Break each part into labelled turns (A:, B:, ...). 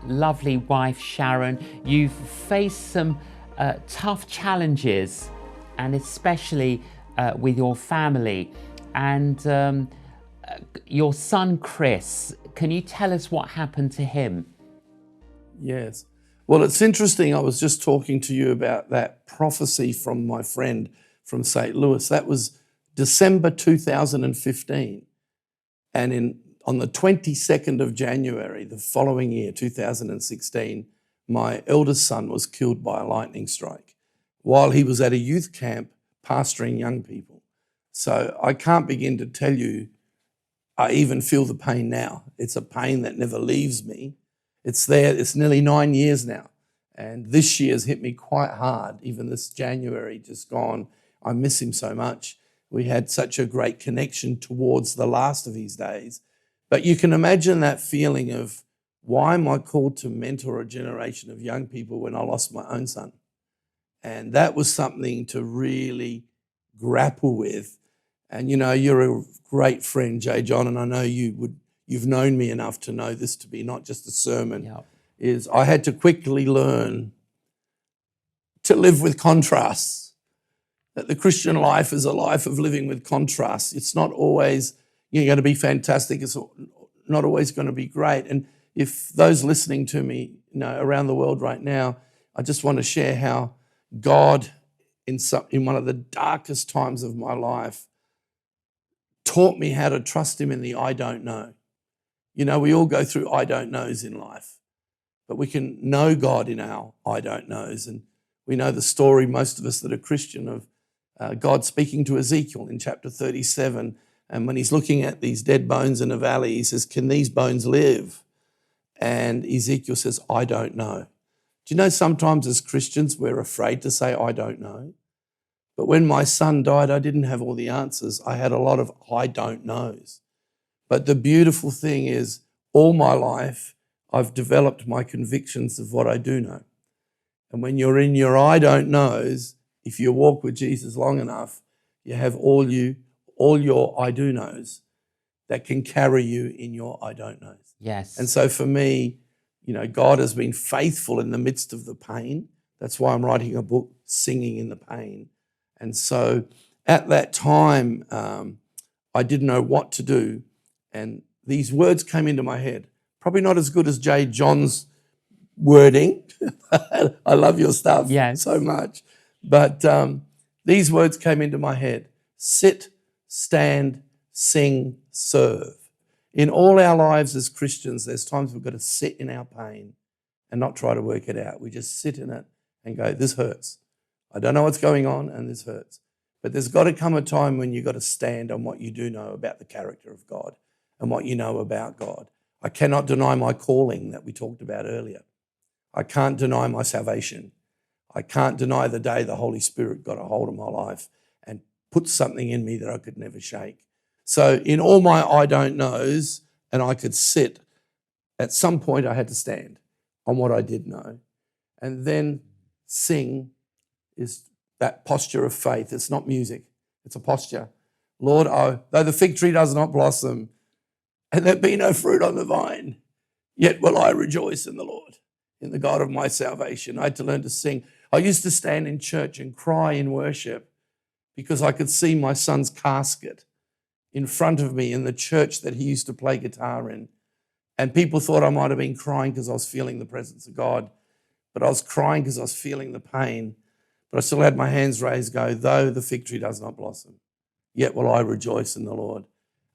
A: lovely wife, Sharon. You've faced some tough challenges, and especially with your family. And your son, Chris, can you tell us what happened to him?
B: Yes. Well, it's interesting. I was just talking to you about that prophecy from my friend from St. Louis. That was December 2015. And on the 22nd of January, the following year, 2016, my eldest son was killed by a lightning strike while he was at a youth camp pastoring young people. So I can't begin to tell you, I even feel the pain now. It's a pain that never leaves me. It's there, it's nearly 9 years now. And this year's hit me quite hard. Even this January just gone, I miss him so much. We had such a great connection towards the last of his days. But you can imagine that feeling of, why am I called to mentor a generation of young people when I lost my own son? And that was something to really grapple with. And you know, you're a great friend, J.John, and I know you've known me enough to know this to be not just a sermon.
A: Yep.
B: Is I had to quickly learn to live with contrasts, that the Christian life is a life of living with contrasts. It's not always going to be fantastic. It's not always going to be great. And if those listening to me, around the world right now, I just want to share how God, in one of the darkest times of my life, taught me how to trust him in the I don't know. We all go through I don't knows in life, but we can know God in our I don't knows. And we know the story, most of us that are Christian, of God speaking to Ezekiel in chapter 37. And when he's looking at these dead bones in a valley, he says, can these bones live? And Ezekiel says, I don't know. Do you know sometimes as Christians we're afraid to say I don't know? But when my son died, I didn't have all the answers. I had a lot of I don't knows. But the beautiful thing is, all my life, I've developed my convictions of what I do know. And when you're in your I don't knows, if you walk with Jesus long enough, you have all your I do knows that can carry you in your I don't knows.
A: Yes.
B: And so for me, God has been faithful in the midst of the pain. That's why I'm writing a book, Singing in the Pain. And so at that time, I didn't know what to do. And these words came into my head. Probably not as good as J.John's wording. I love your stuff so much. But these words came into my head. Sit, stand, sing, serve. In all our lives as Christians, there's times we've got to sit in our pain and not try to work it out. We just sit in it and go, this hurts. I don't know what's going on and this hurts. But there's got to come a time when you've got to stand on what you do know about the character of God and what you know about God. I cannot deny my calling that we talked about earlier. I can't deny my salvation. I can't deny the day the Holy Spirit got a hold of my life and put something in me that I could never shake. So in all my I don't knows, and I could sit, at some point I had to stand on what I did know. And then sing is that posture of faith. It's not music, it's a posture. Lord, though the fig tree does not blossom and there be no fruit on the vine, yet will I rejoice in the Lord, in the God of my salvation. I had to learn to sing. I used to stand in church and cry in worship because I could see my son's casket in front of me in the church that he used to play guitar in. And people thought I might have been crying because I was feeling the presence of God, but I was crying because I was feeling the pain. But I still had my hands raised, go, though the fig tree does not blossom, yet will I rejoice in the Lord.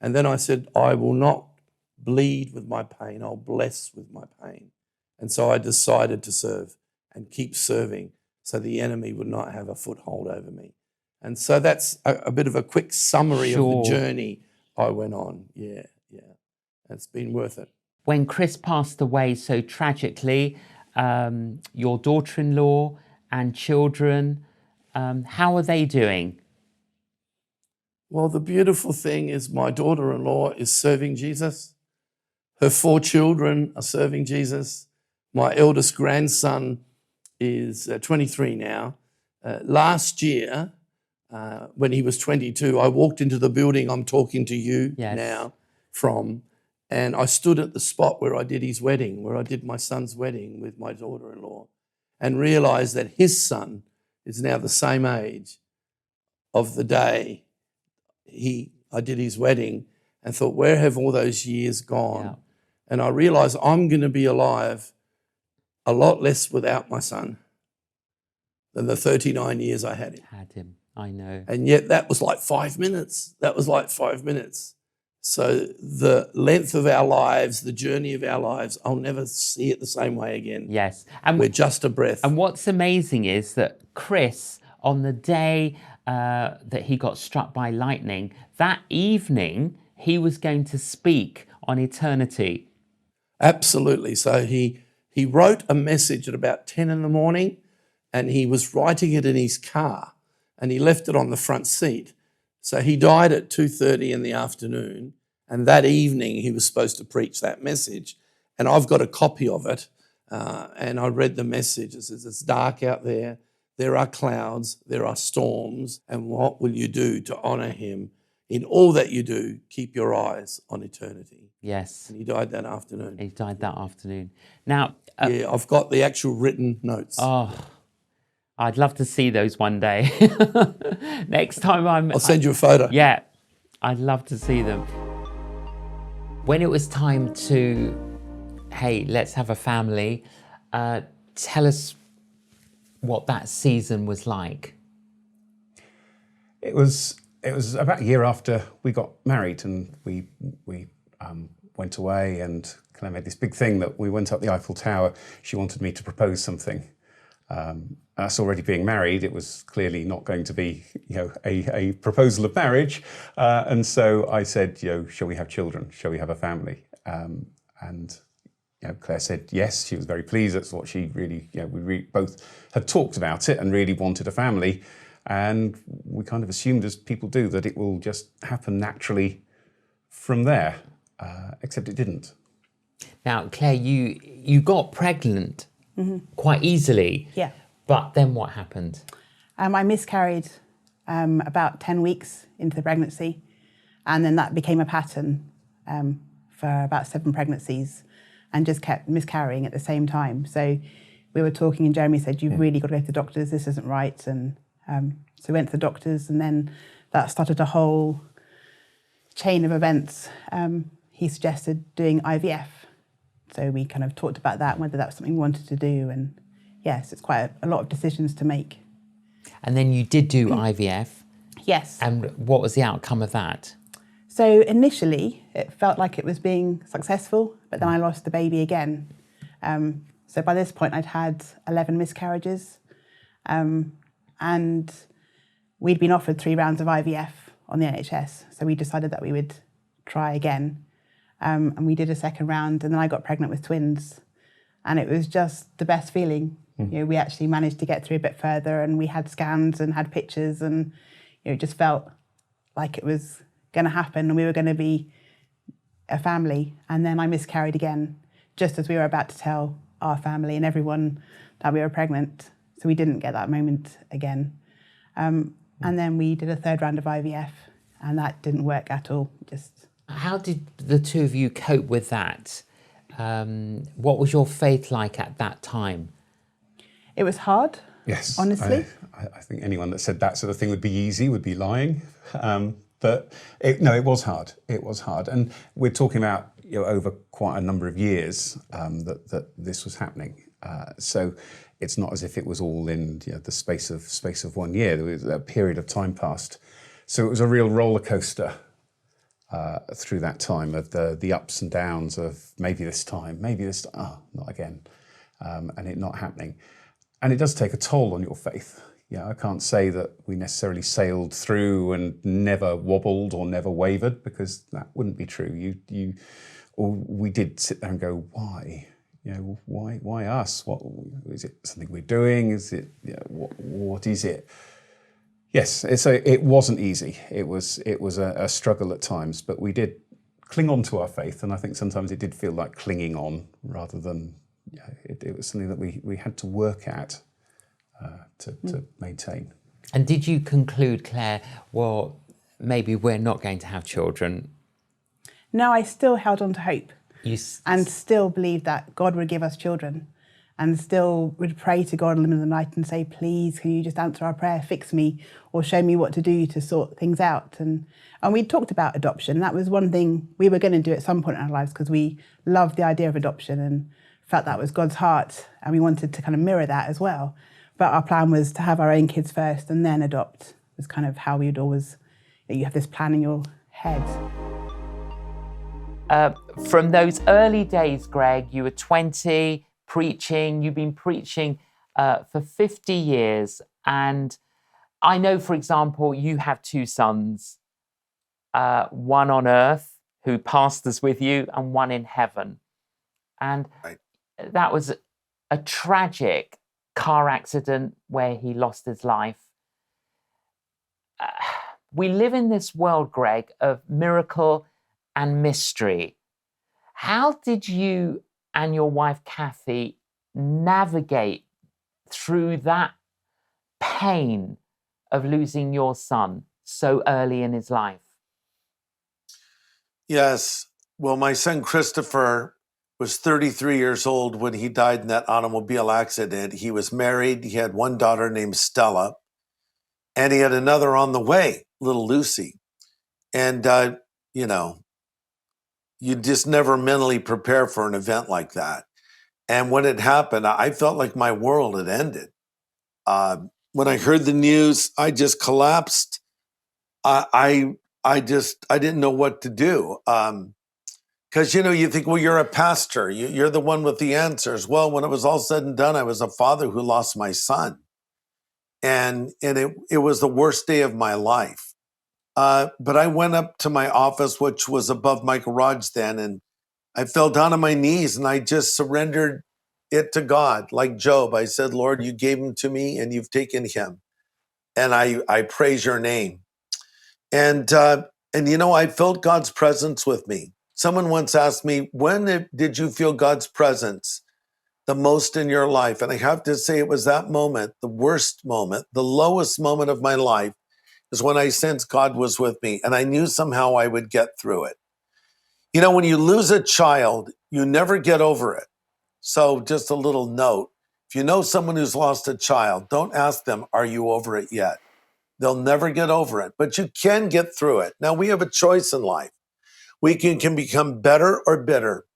B: And then I said, I will not bleed with my pain, I'll bless with my pain. And so I decided to serve and keep serving so the enemy would not have a foothold over me. And so that's a bit of a quick summary of the journey I went on. Yeah. It's been worth it.
A: When Chris passed away so tragically, your daughter-in-law and children, how are they doing?
B: Well, the beautiful thing is my daughter-in-law is serving Jesus. Her 4 children are serving Jesus. My eldest grandson is 23 now. Last year, when he was 22, I walked into the building I'm talking to you now from, And I stood at the spot where I did his wedding, where I did my son's wedding with my daughter-in-law, and realised that his son is now the same age of the day I did his wedding, and thought, where have all those years gone?
A: Yeah.
B: And I realised I'm going to be alive a lot less without my son than the 39 years I had him.
A: I know.
B: And yet that was like 5 minutes. So the length of our lives, the journey of our lives, I'll never see it the same way again.
A: Yes.
B: And we're just a breath.
A: And what's amazing is that Chris, on the day that he got struck by lightning, that evening he was going to speak on eternity.
B: Absolutely. So he wrote a message at about 10 in the morning, and he was writing it in his car, and he left it on the front seat. So he died at 2:30 in the afternoon, and that evening he was supposed to preach that message. And I've got a copy of it, and I read the message. It says, it's dark out there. There are clouds, there are storms, and what will you do to honour him? In all that you do, keep your eyes on eternity.
A: Yes.
B: And he died that afternoon.
A: He died that afternoon. Now...
B: yeah, I've got the actual written notes.
A: Oh, I'd love to see those one day. Next time I'll
B: send you a photo.
A: Yeah, I'd love to see them. When it was time to, hey, let's have a family, tell us what that season was like.
C: It was about a year after we got married, and we went away, and Claire made this big thing that we went up the Eiffel Tower. She wanted me to propose something. Us already being married, it was clearly not going to be, a proposal of marriage. And so I said, shall we have children? Shall we have a family? And Claire said yes. She was very pleased. That's what she really, we both had talked about it and really wanted a family. And we kind of assumed, as people do, that it will just happen naturally from there, except it didn't.
A: Now, Claire, you got pregnant quite easily.
D: Yeah.
A: But then what happened?
D: I miscarried about 10 weeks into the pregnancy, and then that became a pattern for about 7 pregnancies, and just kept miscarrying at the same time. So we were talking, and Jeremy said, you've really got to go to the doctors, this isn't right. And so we went to the doctors, and then that started a whole chain of events. He suggested doing IVF. So we kind of talked about that, whether that was something we wanted to do. And yes, it's quite a lot of decisions to make.
A: And then you did do IVF.
D: Yes.
A: And what was the outcome of that?
D: So initially, it felt like it was being successful, but then I lost the baby again. So by this point, I'd had 11 miscarriages. And we'd been offered 3 rounds of IVF on the NHS. So we decided that we would try again. And we did a second round, and then I got pregnant with twins. And it was just the best feeling. We actually managed to get through a bit further, and we had scans and had pictures, and it just felt like it was going to happen and we were going to be a family. And then I miscarried again, just as we were about to tell our family and everyone that we were pregnant. So we didn't get that moment again. And then we did a 3rd round of IVF, and that didn't work at all.
A: How did the two of you cope with that? What was your faith like at that time?
D: It was hard.
C: Yes,
D: honestly.
C: I think anyone that said that sort of thing would be easy would be lying. But it was hard. It was hard, and we're talking about over quite a number of years that this was happening. So it's not as if it was all in the space of 1 year. There was a period of time passed. So it was a real roller coaster through that time of the ups and downs of maybe this time, not again, and it not happening. And it does take a toll on your faith. I can't say that we necessarily sailed through and never wobbled or never wavered, because that wouldn't be true. Or we did sit there and go, why? Why us? What is it? Something we're doing? Is it? What is it? Yes, it wasn't easy. It was a struggle at times, but we did cling on to our faith, and I think sometimes it did feel like clinging on rather than it was something that we had to work at to maintain.
A: And did you conclude, Claire, well, maybe we're not going to have children?
D: No, I still held on to hope
A: You
D: and still believed that God would give us children, and still would pray to God in the middle of the night and say, please, can you just answer our prayer, fix me, or show me what to do to sort things out. And we talked about adoption. That was one thing we were going to do at some point in our lives, because we loved the idea of adoption and felt that was God's heart, and we wanted to kind of mirror that as well. But our plan was to have our own kids first and then adopt. It was kind of how we'd always, you have this plan in your head.
A: From those early days, Greg, you were 20, preaching. You've been preaching for 50 years. And I know, for example, you have two sons, one on earth who pastors with you and one in heaven. And that was a tragic car accident where he lost his life. We live in this world, Greg, of miracle and mystery. How did you and your wife, Kathy, navigate through that pain of losing your son so early in his life?
B: Yes. Well, my son Christopher was 33 years old when he died in that automobile accident. He was married. He had one daughter named Stella, and he had another on the way, little Lucy. And, you know, you just never mentally prepare for an event like that. And when it happened, I felt like my world had ended. When I heard the news, I just collapsed. I didn't know what to do. Because, you know, you think, well, you're a pastor. You're the one with the answers. Well, when it was all said and done, I was a father who lost my son. And it was the worst day of my life. But I went up to my office, which was above my garage then, and I fell down on my knees and I just surrendered it to God. Like Job, I said, Lord, you gave him to me and you've taken him. And I praise your name. And you know, I felt God's presence with me. Someone once asked me, when did you feel God's presence the most in your life? And I have to say it was that moment, the worst moment, the lowest moment of my life is when I sensed God was with me. And I knew somehow I would get through it. You know, when you lose a child, you never get over it. So just a little note, if you know someone who's lost a child, don't ask them, are you over it yet? They'll never get over it, but you can get through it. Now, we have a choice in life. We can become better or bitter.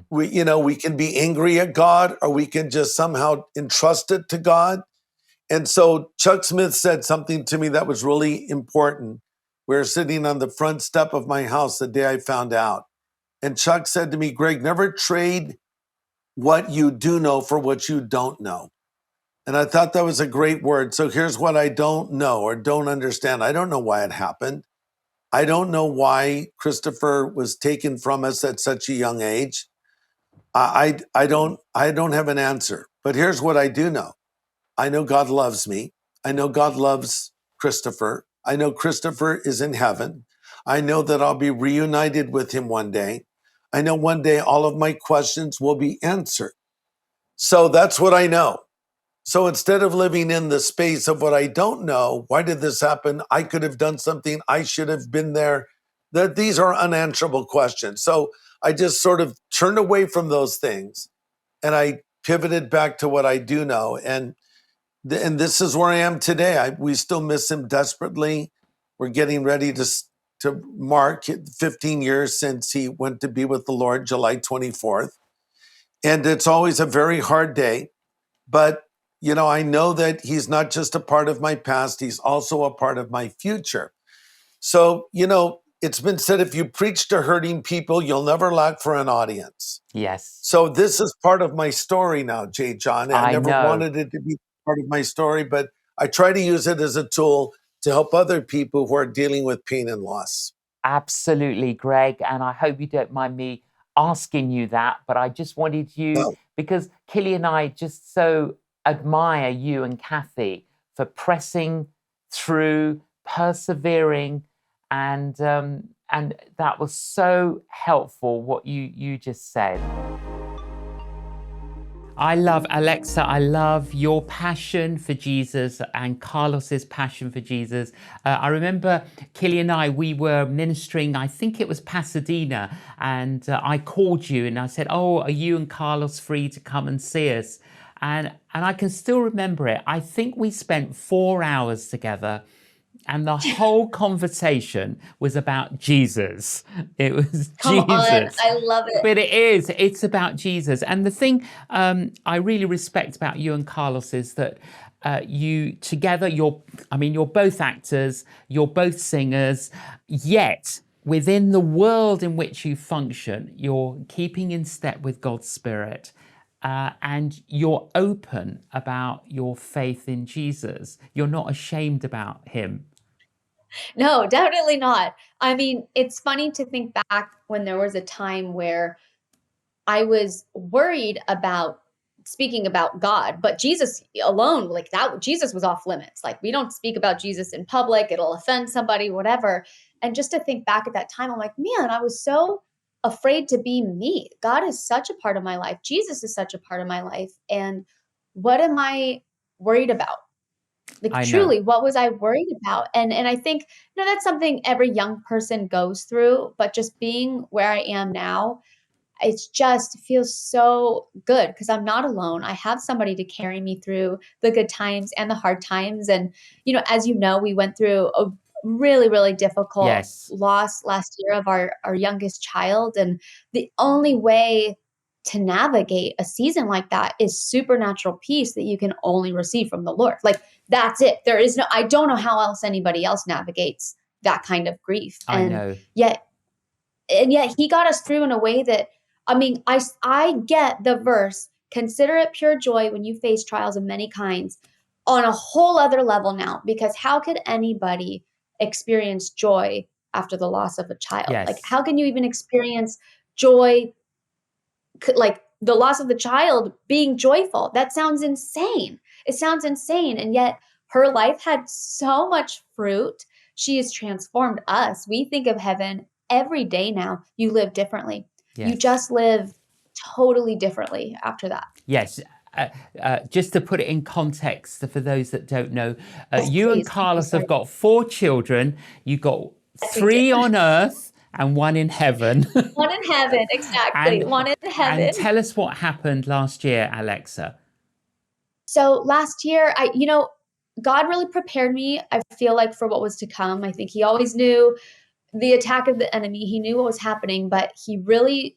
B: We can be angry at God, or we can just somehow entrust it to God. And so Chuck Smith said something to me that was really important. We were sitting on the front step of my house the day I found out. And Chuck said to me, Greg, never trade what you do know for what you don't know. And I thought that was a great word. So here's what I don't know or don't understand. I don't know why it happened. I don't know why Christopher was taken from us at such a young age. I don't have an answer. But here's what I do know. I know God loves me. I know God loves Christopher. I know Christopher is in heaven. I know that I'll be reunited with him one day. I know one day all of my questions will be answered. So that's what I know. So instead of living in the space of what I don't know, why did this happen? I could have done something. I should have been there. These are unanswerable questions. So I just sort of turned away from those things and I pivoted back to what I do know. And this is where I am today. We still miss him desperately. We're getting ready to mark 15 years since he went to be with the Lord, July 24th. And it's always a very hard day. But, you know, I know that he's not just a part of my past, he's also a part of my future. So, you know, it's been said, if you preach to hurting people, you'll never lack for an audience.
A: Yes.
B: So this is part of my story now, J.John. I never wanted it to be part of my story, but I try to use it as a tool to help other people who are dealing with pain and loss.
A: Absolutely, Greg. And I hope you don't mind me asking you that, but I just wanted you, because Killy and I just so admire you and Kathy for pressing through, persevering, and that was so helpful what you just said. I love, Alexa, I love your passion for Jesus and Carlos's passion for Jesus. I remember Killy and I, we were ministering, I think it was Pasadena, and I called you and I said, oh, are you and Carlos free to come and see us? And I can still remember it. I think we spent 4 hours together. And the whole conversation was about Jesus. It was
E: Come on,
A: Jesus.
E: I love it.
A: But it's about Jesus. And the thing I really respect about you and Carlos is that you together, you're both actors, you're both singers, yet within the world in which you function, you're keeping in step with God's Spirit. And you're open about your faith in Jesus. You're not ashamed about him.
E: No, definitely not. I mean, it's funny to think back when there was a time where I was worried about speaking about God, but Jesus alone, like that, Jesus was off limits. Like, we don't speak about Jesus in public, it'll offend somebody, whatever. And just to think back at that time, I'm like, man, I was so afraid to be me. God is such a part of my life. Jesus is such a part of my life. And what am I worried about? Like, truly, what was I worried about? And I think, that's something every young person goes through, but just being where I am now, it just feels so good because I'm not alone. I have somebody to carry me through the good times and the hard times. And, as you know, we went through a really, really difficult loss last year of our youngest child. And the only way to navigate a season like that is supernatural peace that you can only receive from the Lord. Like, that's it. I don't know how else anybody else navigates that kind of grief.
A: I know.
E: Yet he got us through in a way that, I get the verse, consider it pure joy when you face trials of many kinds, on a whole other level now, because how could anybody experience joy after the loss of a child?
A: Yes.
E: Like, how can you even experience joy, like the loss of the child, being joyful? That sounds insane. It sounds insane. And yet her life had so much fruit. She has transformed us. We think of heaven every day now. You live differently.
A: Yes.
E: You just live totally differently after that.
A: Yes. Just to put it in context for those that don't know,
E: Yes,
A: you
E: please.
A: and Carlos have got 4 children. You've got 3 on earth and 1 in heaven.
E: 1 in heaven, exactly. 1 in heaven.
A: And tell us what happened last year, Alexa.
E: So last year, God really prepared me, I feel like, for what was to come. I think he always knew the attack of the enemy. He knew what was happening, but he really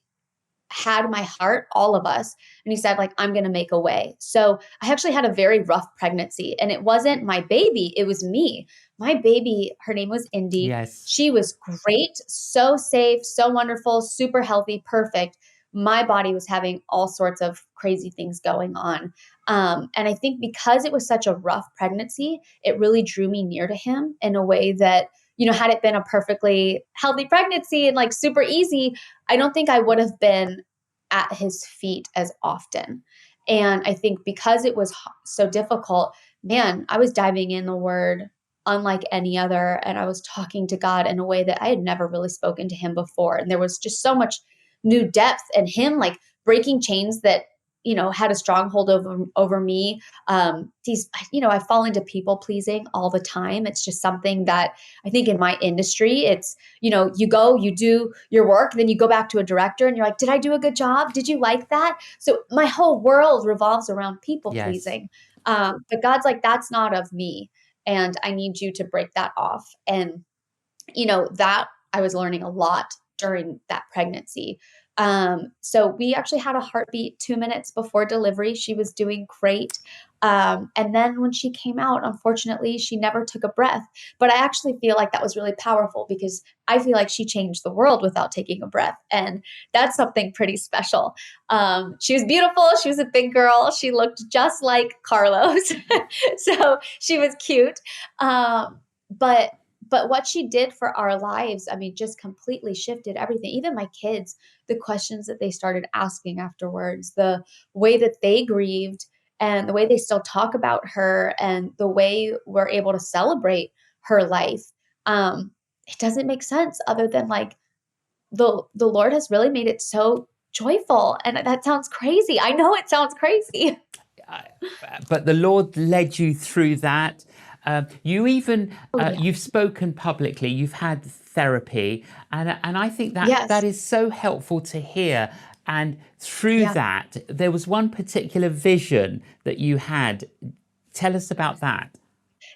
E: had my heart, all of us. And he said, like, I'm going to make a way. So I actually had a very rough pregnancy, and it wasn't my baby. It was me. My baby, her name was Indy.
A: Yes.
E: She was great, so safe, so wonderful, super healthy, perfect. My body was having all sorts of crazy things going on. And I think because it was such a rough pregnancy, it really drew me near to him in a way that, had it been a perfectly healthy pregnancy and like super easy, I don't think I would have been at his feet as often. And I think because it was so difficult, man, I was diving in the word unlike any other. And I was talking to God in a way that I had never really spoken to him before. And there was just so much new depth in him, like breaking chains that, had a stronghold over me. I fall into people pleasing all the time. It's just something that I think in my industry, it's, you go, you do your work, then you go back to a director and you're like, did I do a good job? Did you like that? So my whole world revolves around people pleasing. But God's like, that's not of me. And I need you to break that off. And, that I was learning a lot during that pregnancy. So we actually had a heartbeat 2 minutes before delivery. She was doing great. And then when she came out, unfortunately, she never took a breath. But I actually feel like that was really powerful because I feel like she changed the world without taking a breath. And that's something pretty special. She was beautiful. She was a big girl. She looked just like Carlos. So she was cute. But what she did for our lives, just completely shifted everything. Even my kids, the questions that they started asking afterwards, the way that they grieved and the way they still talk about her and the way we're able to celebrate her life. It doesn't make sense other than like the Lord has really made it so joyful. And that sounds crazy. I know it sounds crazy.
A: But the Lord led you through that. You even, you've spoken publicly, you've had therapy, and I think that that is so helpful to hear. And through that, there was one particular vision that you had. Tell us about that.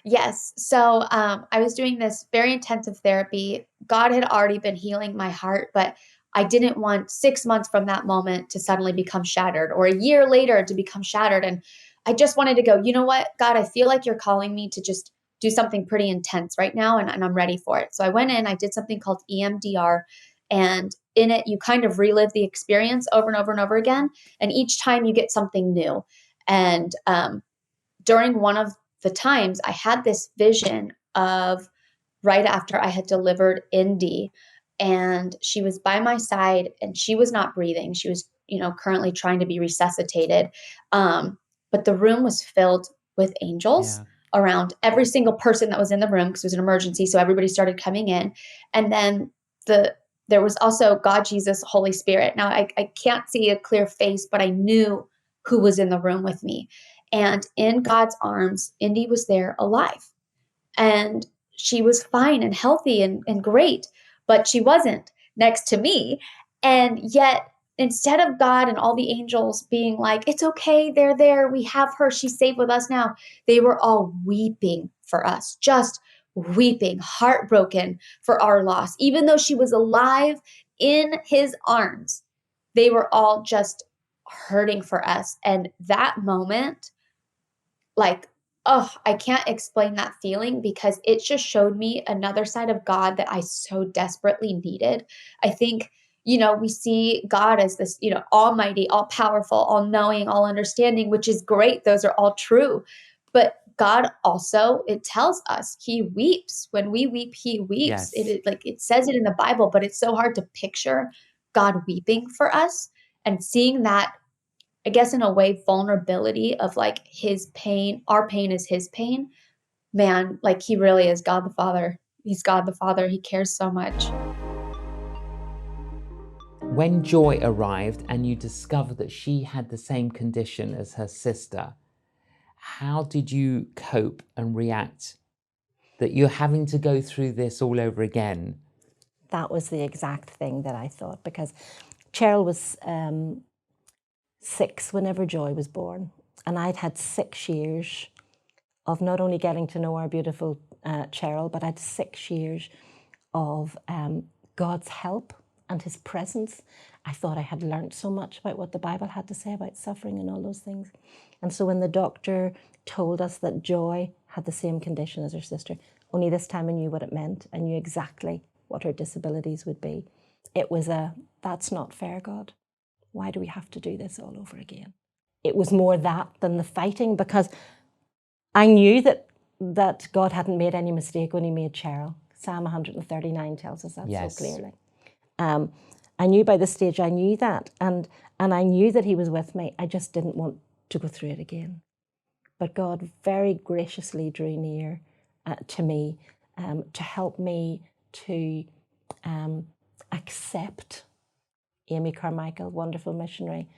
E: Yes. So I was doing this very intensive therapy. God had already been healing my heart, but I didn't want 6 months from that moment to suddenly become shattered, or a year later to become shattered. And I just wanted to go, you know what, God, I feel like you're calling me to just do something pretty intense right now, and I'm ready for it. So I went in, I did something called EMDR, and in it, you kind of relive the experience over and over and over again. And each time you get something new. And during one of the times, I had this vision of right after I had delivered Indy, and she was by my side and she was not breathing. She was, currently trying to be resuscitated. But the room was filled with angels around every single person that was in the room, because it was an emergency. So everybody started coming in. And then there was also God, Jesus, Holy Spirit. Now I can't see a clear face, but I knew who was in the room with me. And in God's arms, Indy was there alive. And she was fine and healthy and great, but she wasn't next to me. And yet, instead of God and all the angels being like, it's okay, they're there, we have her, she's safe with us now, they were all weeping for us, just weeping, heartbroken for our loss. Even though she was alive in his arms, they were all just hurting for us. And that moment, I can't explain that feeling, because it just showed me another side of God that I so desperately needed. I think, we see God as this, almighty, all powerful, all knowing, all understanding, which is great. Those are all true. But God also, it tells us he weeps. When we weep, he weeps.
A: Yes.
E: It says it in the Bible, but it's so hard to picture God weeping for us, and seeing that, I guess, in a way, vulnerability of his pain, our pain is his pain. Man, he really is God the Father. He's God the Father. He cares so much.
A: When Joy arrived and you discovered that she had the same condition as her sister, how did you cope and react that you're having to go through this all over again?
F: That was the exact thing that I thought, because Cheryl was 6 whenever Joy was born, and I'd had 6 years of not only getting to know our beautiful Cheryl, but I'd 6 years of God's help and his presence. I thought I had learned so much about what the Bible had to say about suffering and all those things. And so when the doctor told us that Joy had the same condition as her sister, only this time I knew what it meant. I knew exactly what her disabilities would be. It was that's not fair, God. Why do we have to do this all over again? It was more that than the fighting, because I knew that God hadn't made any mistake when he made Cheryl. Psalm 139 tells us that so clearly. I knew by this stage, I knew that, and I knew that he was with me. I just didn't want to go through it again. But God very graciously drew near to me to help me to accept Amy Carmichael, wonderful missionary.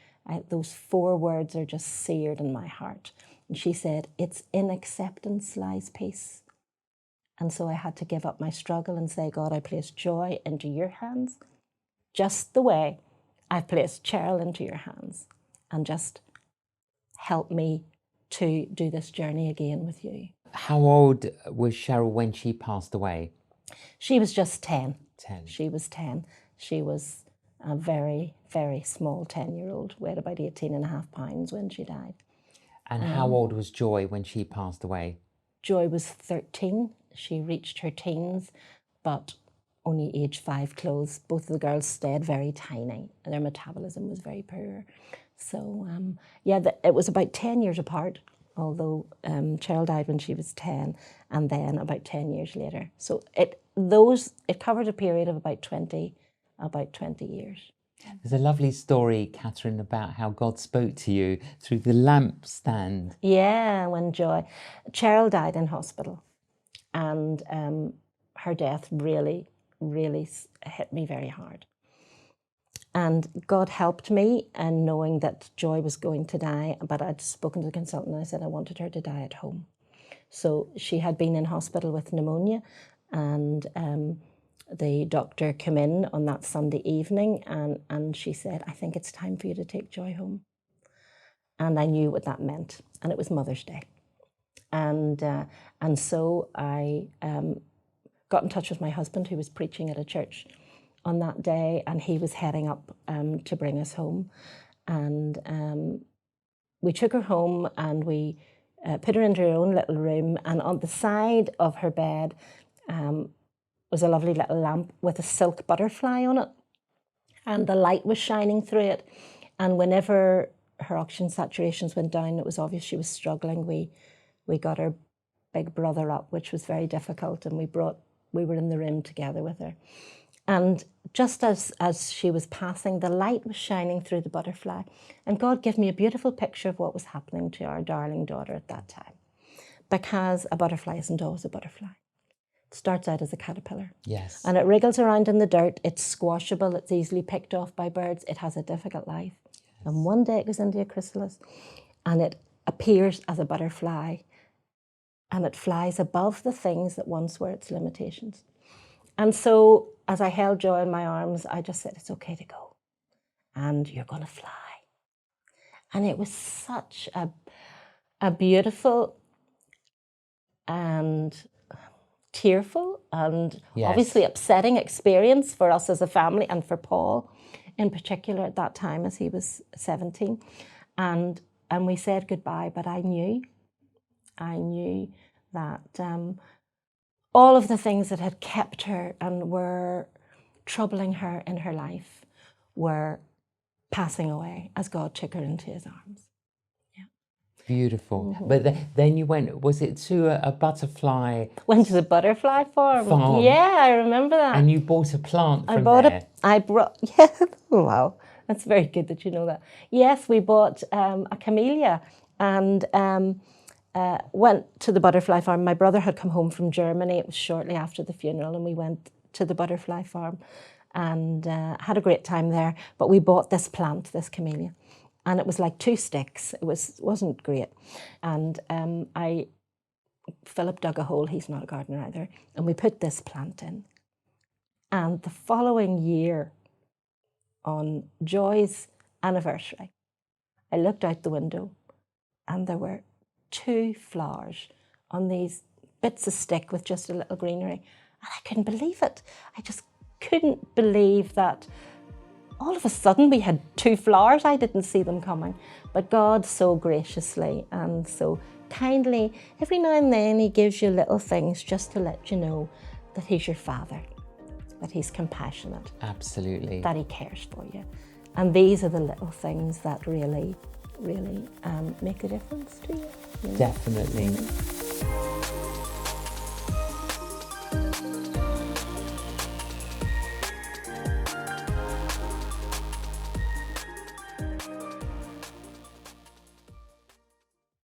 F: Those 4 words are just seared in my heart. And she said, it's in acceptance lies peace. And so I had to give up my struggle and say, God, I place Joy into your hands, just the way I've placed Cheryl into your hands, and just help me to do this journey again with you.
A: How old was Cheryl when she passed away?
F: She was just 10.
A: 10.
F: She was 10. She was a very, very small 10-year-old, weighed about 18.5 pounds when she died.
A: And how old was Joy when she passed away?
F: Joy was 13. She reached her teens, but only age 5 clothes. Both of the girls stayed very tiny, and their metabolism was very poor. So, it was about 10 years apart, although Cheryl died when she was 10, and then about 10 years later. So it covered a period of about 20 years.
A: There's a lovely story, Catherine, about how God spoke to you through the lampstand.
F: Yeah, when Cheryl died in hospital, and her death really, really hit me very hard. And God helped me in knowing that Joy was going to die, but I'd spoken to the consultant and I said I wanted her to die at home. So she had been in hospital with pneumonia, and the doctor came in on that Sunday evening and she said, I think it's time for you to take Joy home. And I knew what that meant, and it was Mother's Day. And so I got in touch with my husband, who was preaching at a church on that day, and he was heading up to bring us home. And we took her home and we put her into her own little room, and on the side of her bed was a lovely little lamp with a silk butterfly on it, and the light was shining through it. And whenever her oxygen saturations went down, it was obvious she was struggling. We got her big brother up, which was very difficult, and we were in the room together with her. And just as she was passing, the light was shining through the butterfly, and God gave me a beautiful picture of what was happening to our darling daughter at that time. Because a butterfly isn't always a butterfly. It starts out as a caterpillar.
A: Yes.
F: And it wriggles around in the dirt. It's squashable. It's easily picked off by birds. It has a difficult life. Yes. And one day it goes into a chrysalis and it appears as a butterfly, and it flies above the things that once were its limitations. And so as I held Joy in my arms, I just said, it's okay to go. And you're going to fly. And it was such a beautiful and tearful and obviously upsetting experience for us as a family, and for Paul in particular at that time, as he was 17. And we said goodbye, but I knew that all of the things that had kept her and were troubling her in her life were passing away as God took her into his arms.
A: Beautiful. Mm-hmm. But then you went, was it to a butterfly?
F: Went to the butterfly farm. Yeah, I remember that.
A: And you bought a plant from there.
F: Yeah, wow, that's very good that you know that. Yes, we bought a camellia and went to the butterfly farm. My brother had come home from Germany. It was shortly after the funeral, and we went to the butterfly farm and had a great time there. But we bought this plant, this camellia. And it was like 2 sticks. It wasn't great. And Philip dug a hole. He's not a gardener either. And we put this plant in. And the following year, on Joy's anniversary, I looked out the window and there were 2 flowers on these bits of stick with just a little greenery. And I couldn't believe it. I just couldn't believe that all of a sudden we had 2 flowers. I didn't see them coming. But God so graciously and so kindly, every now and then he gives you little things just to let you know that he's your father, that he's compassionate.
A: Absolutely.
F: That he cares for you. And these are the little things that really, really make a difference to you.
A: Definitely.